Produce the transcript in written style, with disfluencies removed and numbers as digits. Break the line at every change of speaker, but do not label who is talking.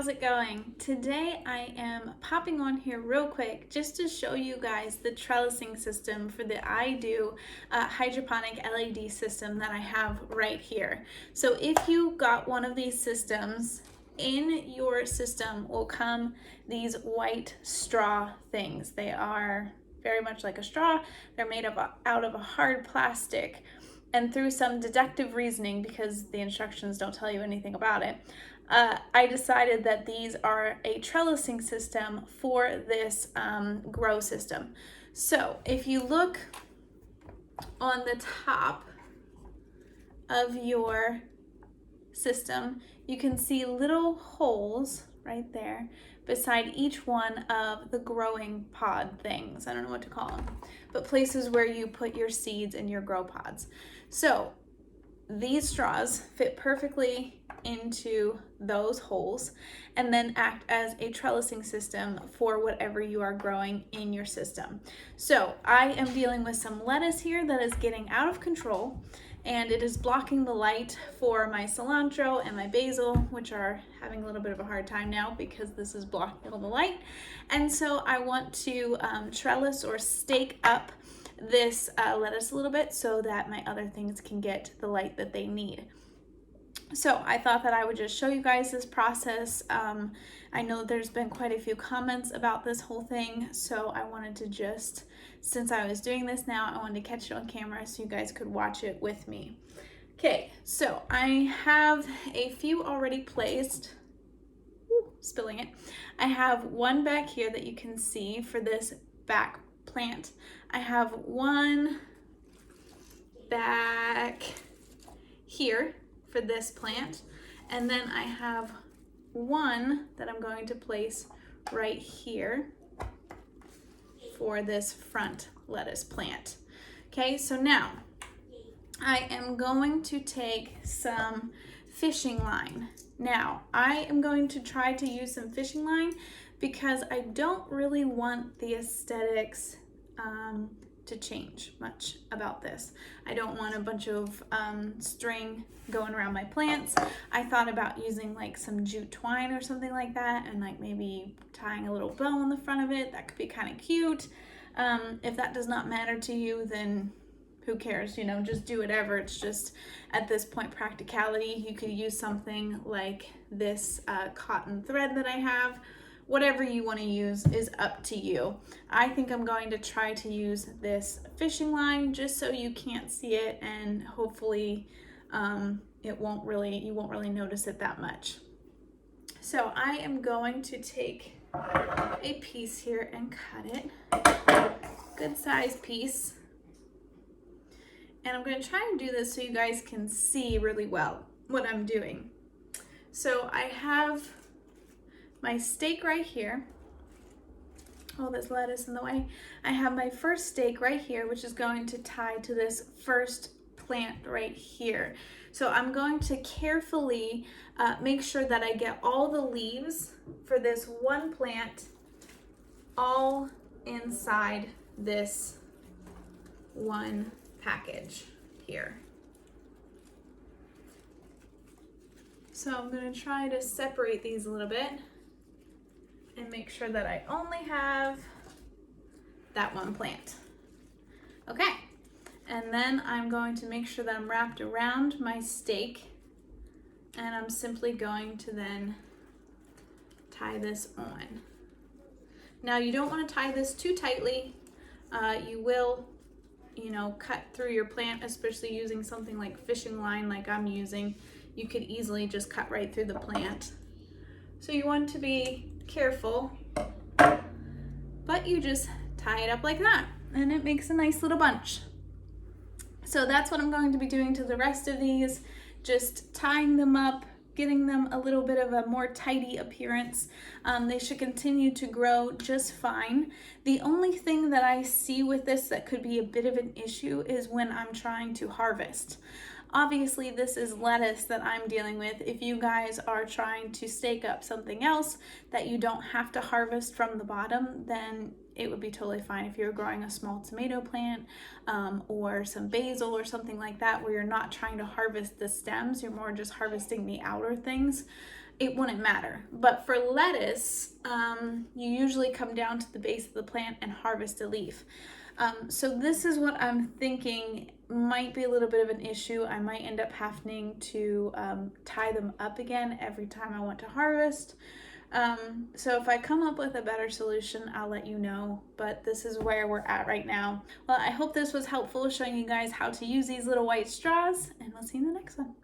how's it going? Today I am popping on here real quick just to show you guys the trellising system for the iDOO hydroponic LED system that I have right here. So if you got one of these systems, in your system will come these white straw things. They are very much like a straw. They're made out of a hard plastic. And through some deductive reasoning, because the instructions don't tell you anything about it, I decided that these are a trellising system for this grow system. So if you look on the top of your system, you can see little holes right there beside each one of the growing pod things. I don't know what to call them, but places where you put your seeds in your grow pods. So these straws fit perfectly into those holes and then act as a trellising system for whatever you are growing in your system. So I am dealing with some lettuce here that is getting out of control, and it is blocking the light for my cilantro and my basil, which are having a little bit of a hard time now because this is blocking all the light. And so I want to trellis or stake up this lettuce a little bit so that my other things can get the light that they need. So I thought that I would just show you guys this process. I know there's been quite a few comments about this whole thing, so I wanted to just, since I was doing this now, I wanted to catch it on camera so you guys could watch it with me. Okay, so I have a few already placed. Ooh, spilling it. I have one back here that you can see for this back plant. I have one back here for this plant, and then I have one that I'm going to place right here for this front lettuce plant. Okay, so now I am going to take some fishing line. Now I am going to try to use some fishing line because I don't really want the aesthetics to change much about this. I don't want a bunch of string going around my plants. I thought about using like some jute twine or something like that, and like maybe tying a little bow on the front of it. That could be kind of cute. If that does not matter to you, then who cares, you know, just do whatever. It's just at this point practicality. You could use something like this cotton thread that I have. Whatever you want to use is up to you. I think I'm going to try to use this fishing line just so you can't see it, and hopefully you won't really notice it that much. So I am going to take a piece here and cut it, good size piece. And I'm going to try and do this so you guys can see really well what I'm doing. So I have my stake right here. Oh, there's lettuce in the way. I have my first stake right here, which is going to tie to this first plant right here. So I'm going to carefully make sure that I get all the leaves for this one plant all inside this one package here. So I'm going to try to separate these a little bit and make sure that I only have that one plant. Okay, and then I'm going to make sure that I'm wrapped around my stake, and I'm simply going to then tie this on. Now you don't want to tie this too tightly. You will, you know, cut through your plant, especially using something like fishing line like I'm using. You could easily just cut right through the plant. So you want to be careful, but you just tie it up like that and it makes a nice little bunch. So that's what I'm going to be doing to the rest of these, just tying them up, getting them a little bit of a more tidy appearance. They should continue to grow just fine. The only thing that I see with this that could be a bit of an issue is when I'm trying to harvest. Obviously, this is lettuce that I'm dealing with. If you guys are trying to stake up something else that you don't have to harvest from the bottom, then it would be totally fine. If you're growing a small tomato plant or some basil or something like that, where you're not trying to harvest the stems, you're more just harvesting the outer things, it wouldn't matter. But for lettuce, you usually come down to the base of the plant and harvest a leaf. So this is what I'm thinking might be a little bit of an issue. I might end up having to tie them up again every time I want to harvest. So if I come up with a better solution, I'll let you know, but this is where we're at right now. Well, I hope this was helpful showing you guys how to use these little white straws, and we'll see you in the next one.